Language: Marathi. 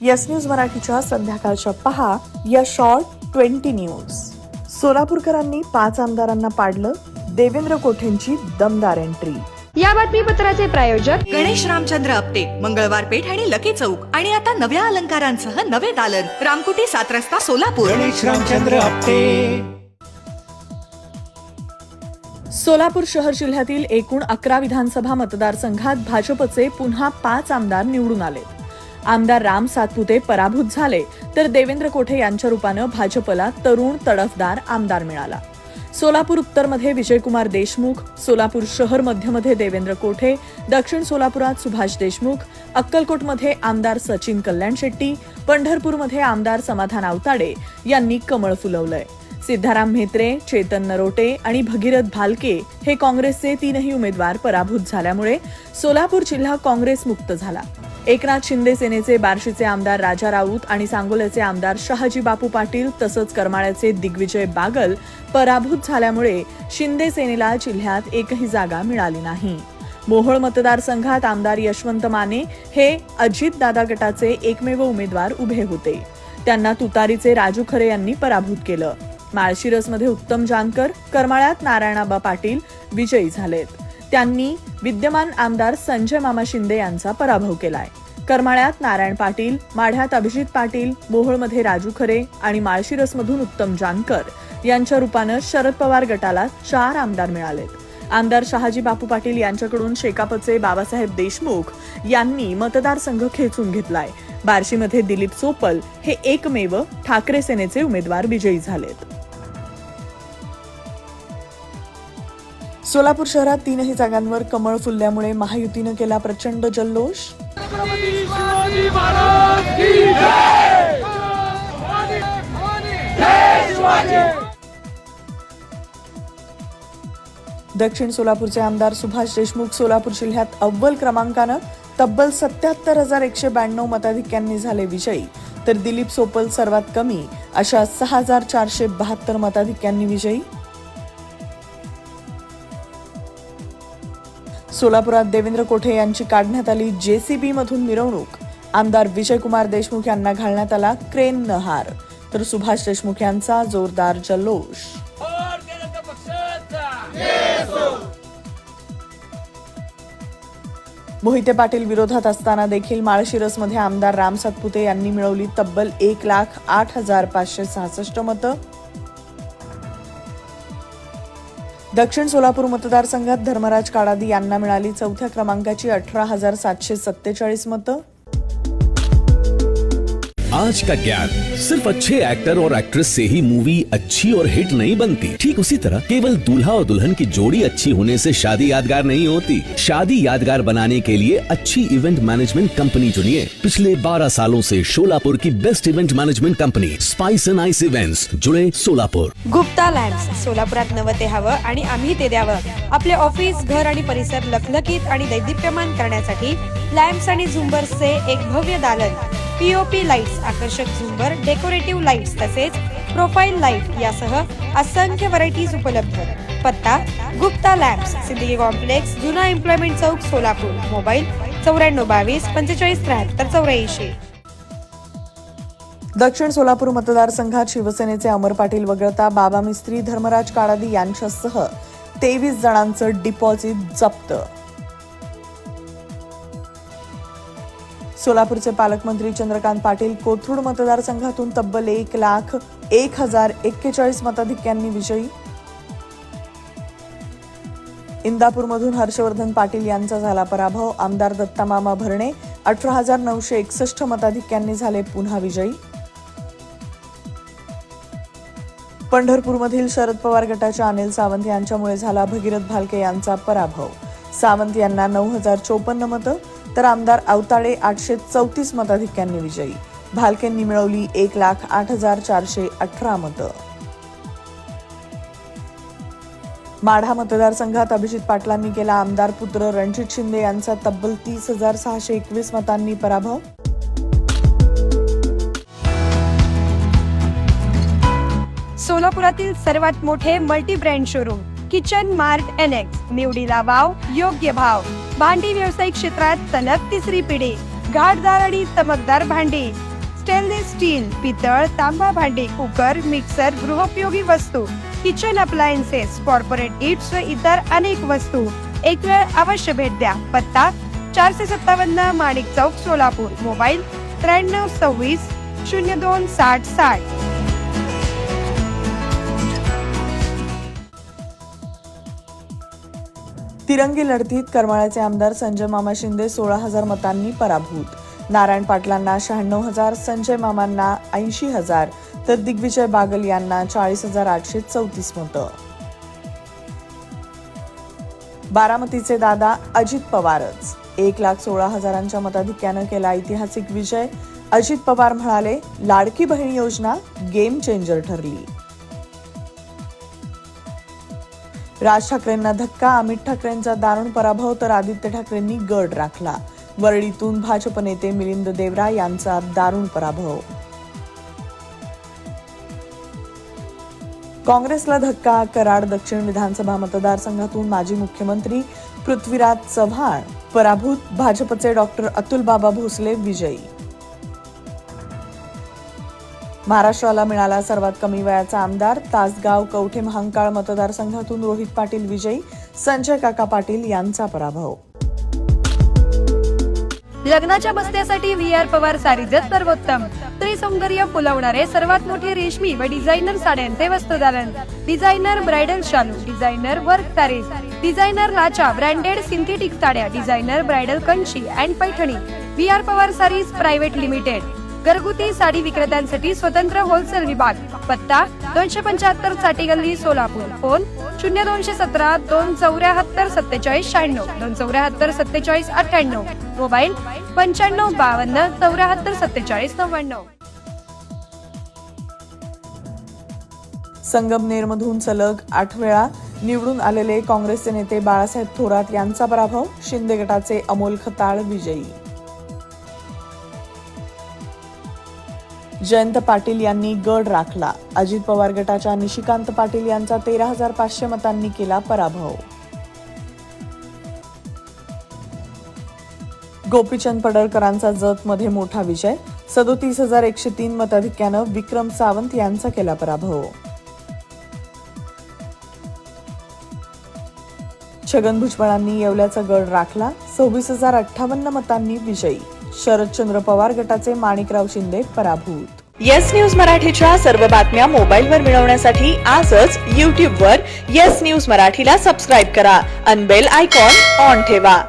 यस न्यूज मराठीच्या संध्याकाळच्या पहा या शॉर्ट 20 न्यूज. सोलापूरकरांनी 5 आमदारांना पाडलं, देवेंद्र कोठेंची दमदार एंट्री. या बातमीपत्राचे प्रायोजक गणेश रामचंद्र आपटे, मंगळवार पेठ आणि लकी चौक. आणि आता नव्या अलंकारांसह नवे दालन, रामकुटी 7 रस्ता सोलापूर. गणेश रामचंद्र आपटे. सोलापूर शहर जिल्ह्यातील एकूण 11 विधानसभा मतदारसंघात भाजपचे पुन्हा 5 आमदार निवडून आले. आमदार राम सातपुते पराभूत झाले, तर देवेंद्र कोठे यांच्या रूपानं भाजपला तरुण तडफदार आमदार मिळाला. सोलापूर उत्तरमध्ये विजयकुमार देशमुख, सोलापूर शहर मध्यमध्ये देवेंद्र कोठे, दक्षिण सोलापुरात सुभाष देशमुख, अक्कलकोटमध्ये आमदार सचिन कल्याण शेट्टी, पंढरपूरमध्ये आमदार समाधान आवताडे यांनी कमळ फुलवलंय. सिद्धाराम म्हेत्रे, चेतन नरोटे आणि भगीरथ भालके हे काँग्रेसचे 3ही उमेदवार पराभूत झाल्यामुळे सोलापूर जिल्हा काँग्रेस मुक्त झाला. एकनाथ शिंदे सेनेचे बार्शीचे आमदार राजा राऊत आणि सांगोल्याचे आमदार शहाजी बापू पाटील तसंच करमाळ्याचे दिग्विजय बागल पराभूत झाल्यामुळे शिंदे सेनेला जिल्ह्यात एकही जागा मिळाली नाही. मोहोळ मतदारसंघात आमदार यशवंत माने हे अजितदादा गटाचे एकमेव उमेदवार उभे होते. त्यांना तुतारीचे राजू खरे यांनी पराभूत केलं. माळशिरसमध्ये उत्तम जानकर, करमाळ्यात नारायणाबा पाटील विजयी झालेत. त्यांनी विद्यमान आमदार संजय मामा शिंदे यांचा पराभव केलाय. करमाळ्यात नारायण पाटील, माढ्यात अभिजित पाटील, मोहोळमध्ये राजू खरे आणि माळशिरसमधून उत्तम जानकर यांच्या रूपानं शरद पवार गटाला 4 आमदार मिळालेत. आमदार शहाजी बापू पाटील यांच्याकडून शेकापचे बाबासाहेब देशमुख यांनी मतदारसंघ खेचून घेतलाय. बार्शीमध्ये दिलीप सोपल हे एकमेव ठाकरे सेनेचे उमेदवार विजयी झालेत. सोलापूर शहरात 3ही जागांवर कमळ फुलल्यामुळे महायुतीनं केला प्रचंड जल्लोष. दक्षिण सोलापूरचे आमदार सुभाष देशमुख सोलापूर जिल्ह्यात अव्वल क्रमांकानं तब्बल 77,192 मताधिक्यांनी झाले विजयी, तर दिलीप सोपल सर्वात कमी अशा 6,472 मताधिक्यांनी विजयी. सोलापुरात देवेंद्र कोठे यांची काढण्यात आली JCB मधून मिरवणूक. आमदार विजयकुमार देशमुख यांना घालण्यात आला क्रेननं हार, तर सुभाष देशमुख यांचा जोरदार जल्लोष. मोहिते पाटील विरोधात असताना देखील माळशिरसमध्ये आमदार राम सातपुते यांनी मिळवली तब्बल 1,08,566 मतं. दक्षिण सोलापूर मतदारसंघात धर्मराज काडादी यांना मिळाली 4थ्या क्रमांकाची 18,747 मतं. आज का ज्ञान सिर्फ अच्छे एक्टर और एक्ट्रेस से ही मूवी अच्छी और हिट नहीं बनती. ठीक उसी तरह केवल दूल्हा और दुल्हन की जोड़ी अच्छी होने से शादी यादगार नहीं होती. शादी यादगार बनाने के लिए अच्छी इवेंट मैनेजमेंट कंपनी चुनिए. पिछले 12 सालों से शोलापुर की best event management company spice end ice events जुड़े सोलापुर. गुप्ता लॅम्प्स सोलापुरात नवं ते हवं आणि आम्ही ते द्यावं. आपले ऑफिस, घर आणि परिसर लखलखीत आणि दैदिप्यमान करण्यासाठी लॅम्प्स आणि झुंबर्सचे एक भव्य दालन. POP लाईट्स, आकर्षक झुंबर, डेकोरेटिव्ह लाईट्स तसेच प्रोफाईल लाईट यासह असंख्य व्हरायटीज उपलब्ध. पत्ता गुप्ता लॅम्प्स, सिद्दीकी कॉम्प्लेक्स, जुना एम्प्लॉयमेंट चौक, सोलापूर. मोबाईल 9422 45 73 84. दक्षिण सोलापूर मतदारसंघात शिवसेनेचे अमर पाटील वगळता बाबा मिस्त्री, धर्मराज काडादी यांच्यासह 23 जणांचं डिपॉझिट जप्त. सोलापूरचे पालकमंत्री चंद्रकांत पाटील कोथरूड मतदारसंघातून तब्बल 1,01,041 मताधिक्यांनी विजयी. इंदापूरमधून हर्षवर्धन पाटील यांचा झाला पराभव. आमदार दत्तामामा भरणे 18,961 मताधिक्यांनी झाले पुन्हा विजयी. पंढरपूरमधील शरद पवार गटाच्या अनिल सावंत यांच्यामुळे झाला भगीरथ भालके यांचा पराभव. सावंत यांना 9,054 मतं, तर आमदार आवताडे 834 मताधिक्यांनी विजयी. भालकेंनी मिळवली 1,08,418 मतं. माढा मतदारसंघात अभिजित पाटलांनी केला आमदार पुत्र रणजित शिंदे यांचा तब्बल 30,621 मतांनी पराभव. सोलापुरातील सर्वात मोठे multi brand showroom kitchen mart NX. निवडीला वाव, योग्य भाव. भांडी व्यावसायिक क्षेत्रात सलग 3री पिढी. घाटदार आणि चमकदार भांडी, स्टेनलेस स्टील, पितळ, तांबा भांडी, कुकर, मिक्सर, गृहोपयोगी वस्तू, किचन अप्लायन्सेस, कॉर्पोरेट गिफ्ट्स व इतर अनेक वस्तू एक वेळ अवश्य भेट द्या. पत्ता 457 माणिक चौक, सोलापूर. मोबाईल 9326 02 60 60. तिरंगी लढतीत करमाळ्याचे आमदार संजय मामा शिंदे 16,000 मतांनी पराभूत. नारायण पाटलांना 96,000, संजय मामांना 80,000 तर दिग्विजय बागल यांना 40,834 मतं. बारामतीचे दादा अजित पवारच 1,16,000 मताधिक्यानं केला ऐतिहासिक विजय. अजित पवार म्हणाले, लाडकी बहीण योजना गेम चेंजर ठरली. राज ठाकरेंना धक्का, अमित ठाकरेंचा दारुण पराभव तर आदित्य ठाकरेंनी गड राखला. वरळीतून भाजप नेते मिलिंद देवरा यांचा दारुण पराभव. काँग्रेसला धक्का, कराड दक्षिण विधानसभा मतदारसंघातून माजी मुख्यमंत्री पृथ्वीराज चव्हाण पराभूत. भाजपचे डॉक्टर अतुलबाबा भोसले विजयी. महाराष्ट्राला मिळाला सर्वात कमी वयाचा आमदार. तासगाव कवठे महांकाळ मतदारसंघातून रोहित पाटील विजयी. संजय काका पाटील यांचा पराभव. लग्नाच्या बस्त्यासाठी VR पवार सारीजच सर्वोत्तम. स्त्री सौंदर्य फुलवणारे सर्वात मोठे रेशमी व डिझायनर साड्यांचे वस्त्रदालन. डिझायनर ब्रायडल शालू, डिझायनर वर्क सारीज, डिझायनर लाचा, ब्रँडेड सिंथेटिक साड्या, designer bridal Kanchi and Paithani. VR Pawar sarees private limited. घरगुती साडी विक्रेत्यांसाठी स्वतंत्र होलसेल विभाग. पत्ता 275 साठी गल्ली, सोलापूर. फोन 0217 274 47 96 274 47 98. मोबाईल 95 52 74 47 99. संगमनेरमधून सलग 8 वेळा निवडून आलेले काँग्रेसचे नेते बाळासाहेब थोरात यांचा पराभव. शिंदे गटाचे अमोल खताळ विजयी. जयंत पाटील यांनी गड राखला. अजित पवार गटाच्या निशिकांत पाटील यांचा 13,500 मतांनी केला पराभव. गोपीचंद पडळकरांचा जतमध्ये मोठा विजय. 37,103 मताधिक्यानं विक्रम सावंत यांचा केला पराभव. छगन भुजबळांनी येवल्याचा गड राखला. 26,058 मतांनी विजयी. शरदचंद्र पवार गटाचे माणिकराव शिंदे पराभूत. येस न्यूज मराठीच्या सर्व बातम्या मोबाईलवर मिळवण्यासाठी आजच YouTube वर येस न्यूज मराठीला सबस्क्राईब करा आणि बेल आयकॉन ऑन ठेवा.